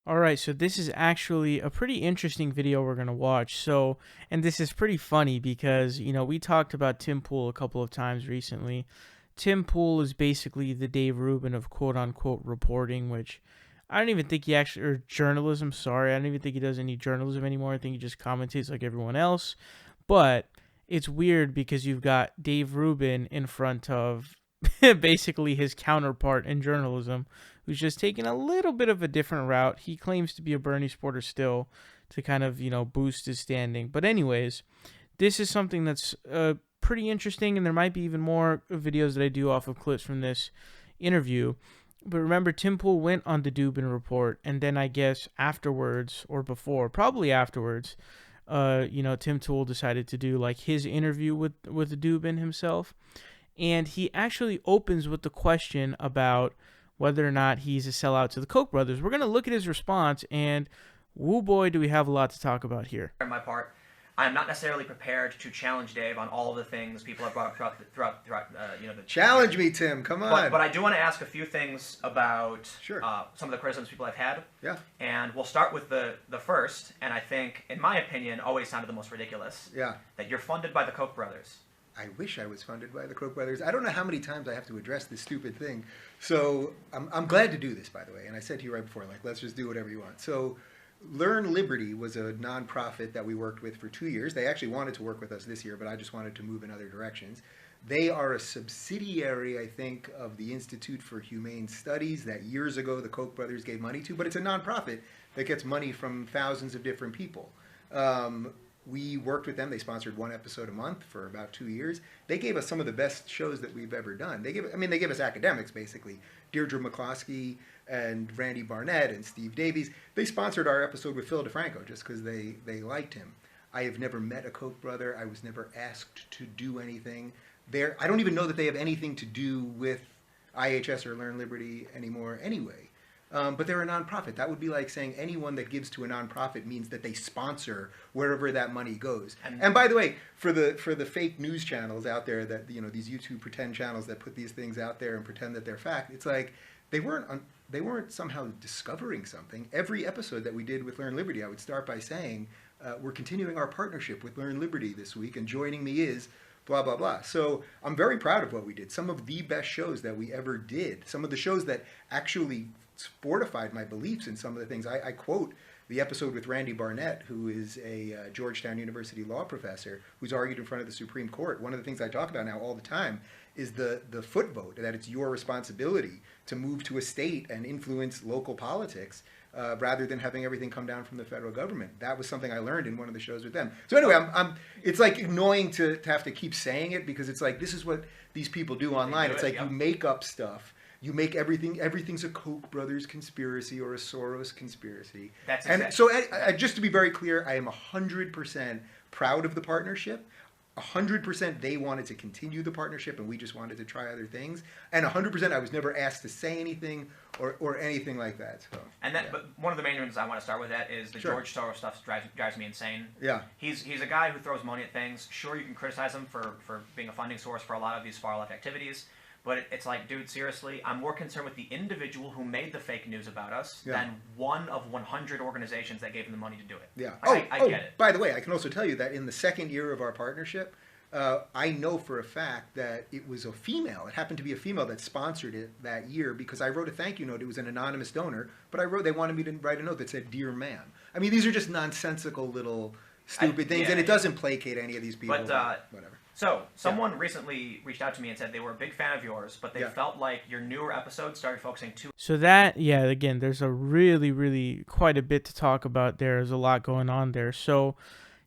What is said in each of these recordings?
All right, so this is actually a pretty interesting video we're going to watch. So, and this is pretty funny because, we talked about Tim Pool a couple of times recently. Tim Pool is basically the Dave Rubin of quote unquote reporting, which I don't even think he actually, or journalism, sorry. I don't even think he does any journalism anymore. I think he just commentates like everyone else. But it's weird because you've got Dave Rubin in front of basically his counterpart in journalism, who's just taking a little bit of a different route. He claims to be a Bernie supporter still to kind of, boost his standing. But anyways, this is something that's pretty interesting, and there might be even more videos that I do off of clips from this interview. But remember, Tim Pool went on the Dubin report, and then I guess afterwards, or before, probably afterwards, Tim Pool decided to do like his interview with Dubin himself. And he actually opens with the question about whether or not he's a sellout to the Koch brothers. We're going to look at his response, and woo boy, do we have a lot to talk about here. On my part, I am not necessarily prepared to challenge Dave on all of the things people have brought up throughout the challenge me, Tim. Come on. But I do want to ask a few things about Sure. Some of the criticisms people have had. Yeah. And we'll start with the first, and I think, in my opinion, always sounded the most ridiculous. Yeah. That you're funded by the Koch brothers. I wish I was funded by the Koch brothers. I don't know how many times I have to address this stupid thing. So I'm glad to do this, by the way. And I said to you right before, like, let's just do whatever you want. So Learn Liberty was a nonprofit that we worked with for 2 years. They actually wanted to work with us this year, but I just wanted to move in other directions. They are a subsidiary, I think, of the Institute for Humane Studies that years ago the Koch brothers gave money to, but it's a nonprofit that gets money from thousands of different people. We worked with them. They sponsored one episode a month for about 2 years. They gave us some of the best shows that we've ever done. They gave us academics, basically. Deirdre McCloskey and Randy Barnett and Steve Davies. They sponsored our episode with Phil DeFranco just because they liked him. I have never met a Koch brother. I was never asked to do anything. I don't even know that they have anything to do with IHS or Learn Liberty anymore anyway. But they're a nonprofit. That would be like saying anyone that gives to a nonprofit means that they sponsor wherever that money goes. And by the way, for the fake news channels out there that these YouTube pretend channels that put these things out there and pretend that they're fact, it's like they weren't somehow discovering something. Every episode that we did with Learn Liberty, I would start by saying we're continuing our partnership with Learn Liberty this week, and joining me is blah, blah, blah. So I'm very proud of what we did. Some of the best shows that we ever did. Some of the shows that actually fortified my beliefs in some of the things. I quote the episode with Randy Barnett, who is a Georgetown University law professor who's argued in front of the Supreme Court. One of the things I talk about now all the time is the foot vote, that it's your responsibility to move to a state and influence local politics rather than having everything come down from the federal government. That was something I learned in one of the shows with them. So anyway, it's like annoying to have to keep saying it because it's like this is what these people do online. It's like you make up stuff. You make everything's a Koch brothers conspiracy or a Soros conspiracy. That's exactly. And so just to be very clear, I am 100% proud of the partnership. 100% they wanted to continue the partnership and we just wanted to try other things. And 100% I was never asked to say anything or anything like that. So, But one of the main reasons I want to start with that is the George Soros stuff drives me insane. Yeah. He's a guy who throws money at things. Sure, you can criticize him for being a funding source for a lot of these far left activities. But it's like, dude, seriously, I'm more concerned with the individual who made the fake news about us than one of 100 organizations that gave him the money to do it. Yeah. I get it. By the way, I can also tell you that in the second year of our partnership, I know for a fact that it was a female. It happened to be a female that sponsored it that year because I wrote a thank you note. It was an anonymous donor, but they wanted me to write a note that said, "Dear ma'am." I mean, these are just nonsensical little stupid things, and it doesn't placate any of these people. But, whatever. So, someone recently reached out to me and said they were a big fan of yours, but they felt like your newer episodes started focusing too... So that, again, there's a really, really quite a bit to talk about there. There's a lot going on there. So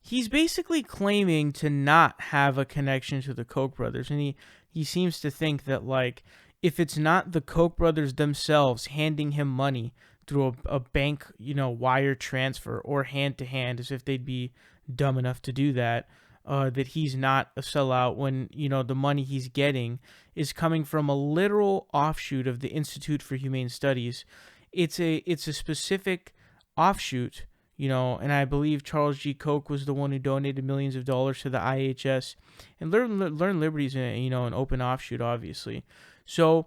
he's basically claiming to not have a connection to the Koch brothers. And he seems to think that, like, if it's not the Koch brothers themselves handing him money through a bank, wire transfer or hand-to-hand, as if they'd be dumb enough to do that, that he's not a sellout when, the money he's getting is coming from a literal offshoot of the Institute for Humane Studies. It's a specific offshoot, and I believe Charles G. Koch was the one who donated millions of dollars to the IHS. And Learn Liberty is an open offshoot, obviously. So,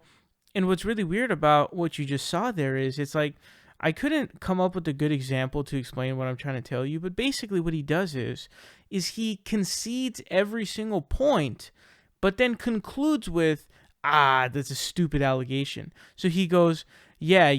and what's really weird about what you just saw there is it's like, I couldn't come up with a good example to explain what I'm trying to tell you, but basically what he does is he concedes every single point, but then concludes with, that's a stupid allegation. So he goes, yeah,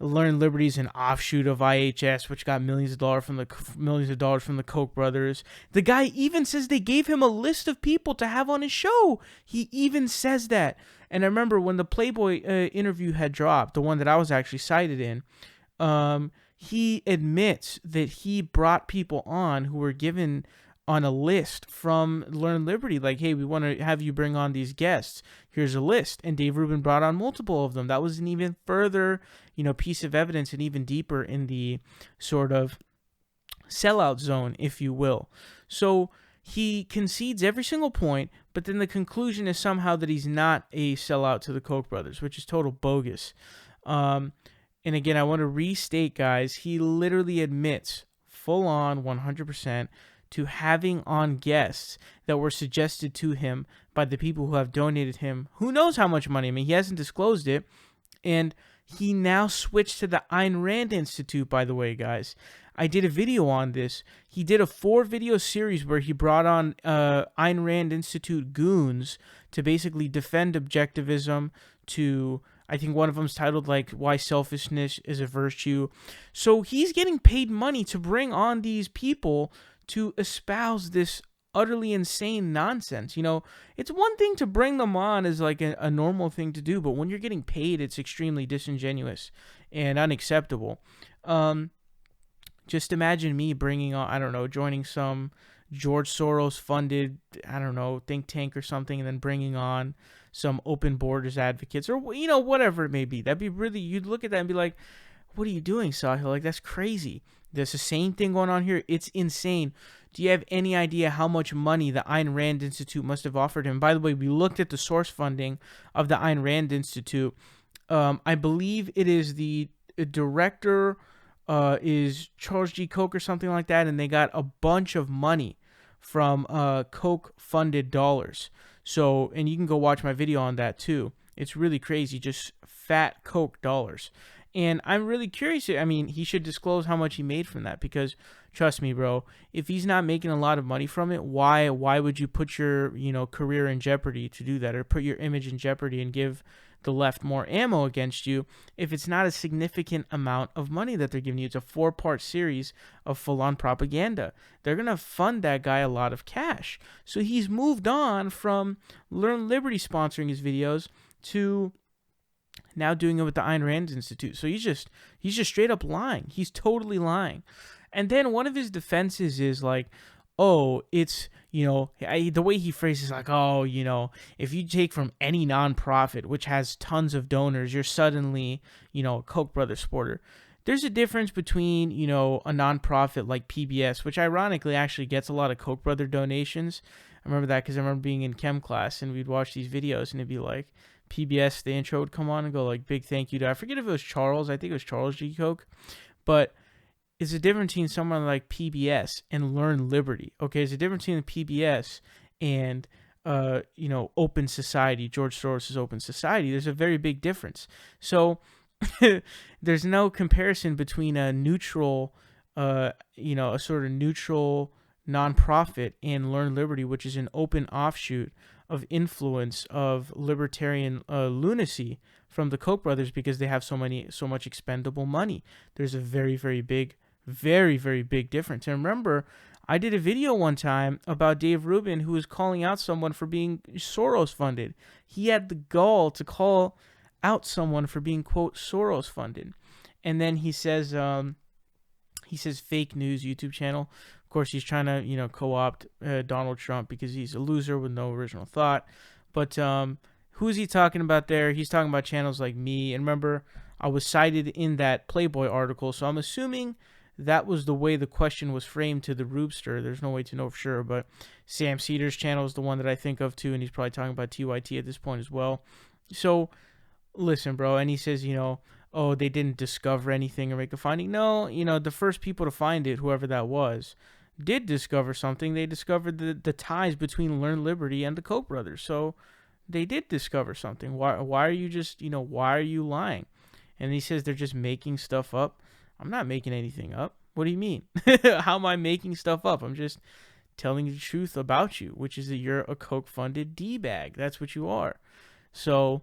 Learned Liberty is an offshoot of IHS, which got millions of dollars from the Koch brothers. The guy even says they gave him a list of people to have on his show. He even says that. And I remember when the Playboy interview had dropped, the one that I was actually cited in, he admits that he brought people on who were given on a list from Learn Liberty, like, hey, we want to have you bring on these guests. Here's a list. And Dave Rubin brought on multiple of them. That was an even further, piece of evidence and even deeper in the sort of sellout zone, if you will. So he concedes every single point, but then the conclusion is somehow that he's not a sellout to the Koch brothers, which is total bogus. And again, I want to restate, guys, he literally admits full on 100% to having on guests that were suggested to him by the people who have donated him who knows how much money. I mean, he hasn't disclosed it. And he now switched to the Ayn Rand Institute, by the way, guys. I did a video on this. He did a 4-video series where he brought on Ayn Rand Institute goons to basically defend objectivism, to, I think one of them's titled like Why Selfishness is a Virtue. So he's getting paid money to bring on these people to espouse this utterly insane nonsense. It's one thing to bring them on as like a normal thing to do, but when you're getting paid, it's extremely disingenuous and unacceptable. Just imagine me bringing on, I don't know, joining some George Soros funded, I don't know, think tank or something, and then bringing on some open borders advocates or, whatever it may be. That'd be really, you'd look at that and be like, what are you doing, Sahil? Like, that's crazy. There's the same thing going on here. It's insane. Do you have any idea how much money the Ayn Rand Institute must have offered him? By the way, we looked at the source funding of the Ayn Rand Institute. I believe it is the director is Charles G. Koch or something like that, and they got a bunch of money from Koch-funded dollars. So, and you can go watch my video on that too. It's really crazy, just fat Koch dollars. And I'm really curious. I mean, he should disclose how much he made from that, because trust me, bro, if he's not making a lot of money from it, why would you put your, career in jeopardy to do that, or put your image in jeopardy and give the left more ammo against you if it's not a significant amount of money that they're giving you? It's a 4-part series of full-on propaganda. They're going to fund that guy a lot of cash. So he's moved on from Learn Liberty sponsoring his videos to now doing it with the Ayn Rand Institute. So he's just straight up lying. He's totally lying. And then one of his defenses is like, oh, it's, the way he phrases like, oh, if you take from any nonprofit, which has tons of donors, you're suddenly, a Koch brothers supporter. There's a difference between, a nonprofit like PBS, which ironically actually gets a lot of Koch brother donations. I remember that because I remember being in chem class and we'd watch these videos and it'd be like, PBS, the intro would come on and go like, big thank you to, I forget if it was Charles, I think it was Charles G. Koch, but it's a difference between someone like PBS and Learn Liberty. Okay, it's a difference between PBS and, Open Society, George Soros' Open Society. There's a very big difference. So there's no comparison between a neutral, a sort of neutral nonprofit and Learn Liberty, which is an open offshoot of influence of libertarian lunacy from the Koch brothers, because they have so much expendable money. There's a very, very big difference. And remember, I did a video one time about Dave Rubin, who was calling out someone for being Soros funded. He had the gall to call out someone for being, quote, Soros funded. And then he says fake news YouTube channel. Of course, he's trying to, co-opt Donald Trump because he's a loser with no original thought. But who's he talking about there? He's talking about channels like me. And remember, I was cited in that Playboy article, so I'm assuming that was the way the question was framed to the Rubster. There's no way to know for sure, but Sam Cedars' channel is the one that I think of too, and he's probably talking about TYT at this point as well. So, listen, bro, and he says, oh, they didn't discover anything or make a finding. No, the first people to find it, whoever that was, did discover something. They discovered the ties between Learn Liberty and the Koch brothers. So they did discover something. Why are you just, why are you lying? And he says they're just making stuff up. I'm not making anything up. What do you mean? How am I making stuff up? I'm just telling you the truth about you, which is that you're a Coke-funded D-bag. That's what you are. So,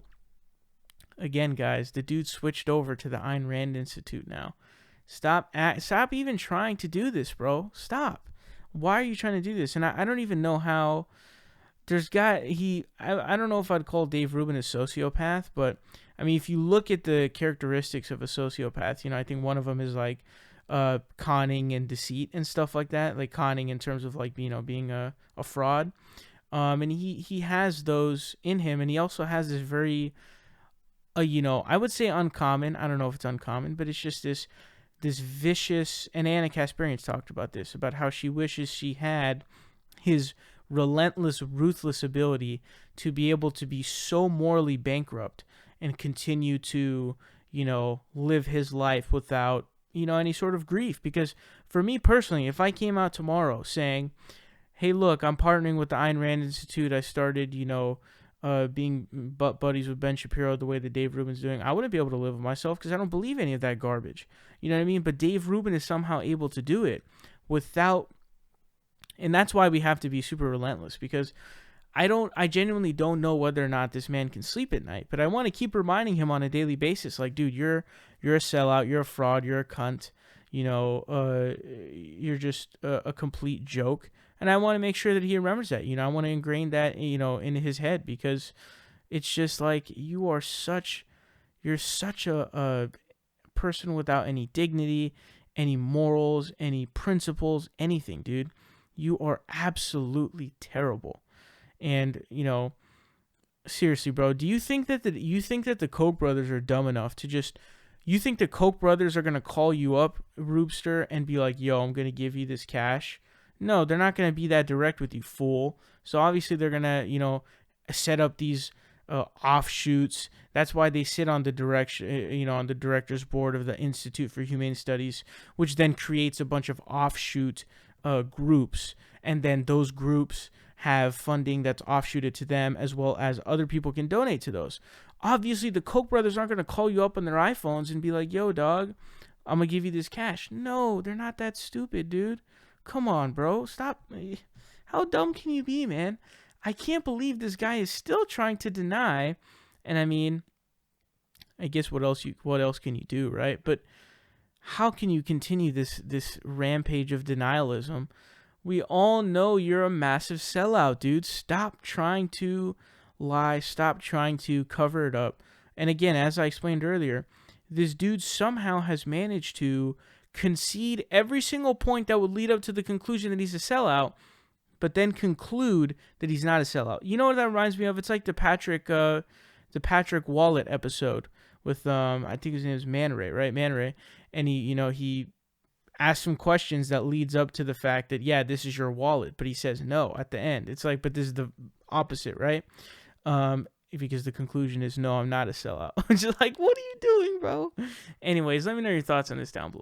again, guys, the dude switched over to the Ayn Rand Institute now. Stop even trying to do this, bro. Stop. Why are you trying to do this? And I don't even know how. I don't know if I'd call Dave Rubin a sociopath, but I mean, if you look at the characteristics of a sociopath, I think one of them is like conning and deceit and stuff like that, like conning in terms of like, being a fraud. And he has those in him, and he also has this very, I would say uncommon. I don't know if it's uncommon, but it's just this vicious, and Anna Kasparian's talked about this, about how she wishes she had his relentless, ruthless ability to be able to be so morally bankrupt and continue to, live his life without, any sort of grief. Because for me personally, if I came out tomorrow saying, hey, look, I'm partnering with the Ayn Rand Institute, I started, being buddies with Ben Shapiro the way that Dave Rubin's doing, I wouldn't be able to live with myself because I don't believe any of that garbage. You know what I mean? But Dave Rubin is somehow able to do it without, and that's why we have to be super relentless, because I genuinely don't know whether or not this man can sleep at night, but I want to keep reminding him on a daily basis, like, dude, you're a sellout, you're a fraud, you're a cunt, you're just a complete joke. And I want to make sure that he remembers that. I want to ingrain that, in his head, because it's just like you're such a person without any dignity, any morals, any principles, anything, dude. You are absolutely terrible. And, seriously, bro, do you think that the Koch brothers are dumb enough to just, you think the Koch brothers are going to call you up, Rubster, and be like, yo, I'm going to give you this cash? No, they're not going to be that direct with you, fool. So obviously they're going to, set up these offshoots. That's why they sit on the director's board of the Institute for Humane Studies, which then creates a bunch of offshoot groups, and then those groups have funding that's offshooted to them, as well as other people can donate to those. Obviously, the Koch brothers aren't going to call you up on their iPhones and be like, yo, dog, I'm going to give you this cash. No, they're not that stupid, dude. Come on, bro. Stop. How dumb can you be, man? I can't believe this guy is still trying to deny. And I mean, I guess what else can you do, right? But how can you continue this rampage of denialism? We all know you're a massive sellout, dude. Stop trying to lie. Stop trying to cover it up. And again, as I explained earlier, this dude somehow has managed to concede every single point that would lead up to the conclusion that he's a sellout, but then conclude that he's not a sellout. You know what that reminds me of? It's like the Patrick Wallet episode with I think his name is Man Ray, right? Man Ray, and he asks him questions that leads up to the fact that, yeah, this is your wallet, but he says no at the end. It's like, but this is the opposite, right? Because the conclusion is, no, I'm not a sellout. It's just like, what are you doing, bro? Anyways, let me know your thoughts on this down below.